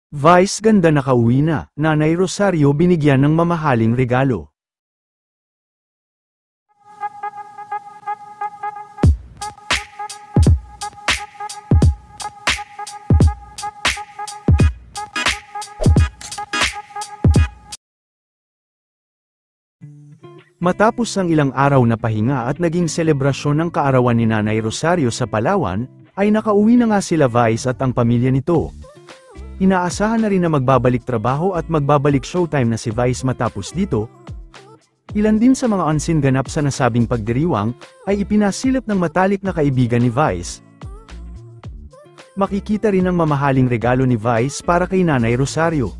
Vice ganda nakauwi na, Nanay Rosario binigyan ng mamahaling regalo. Matapos ang ilang araw na pahinga at naging selebrasyon ng kaarawan ni Nanay Rosario sa Palawan, ay nakauwi na nga sila Vice at ang pamilya nito. Inaasahan na rin na magbabalik trabaho at magbabalik showtime na si Vice matapos dito. Ilan din sa mga unseen ganap sa nasabing pagdiriwang, ay ipinasilip ng matalik na kaibigan ni Vice. Makikita rin ang mamahaling regalo ni Vice para kay Nanay Rosario.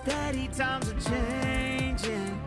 Daddy, times are changing.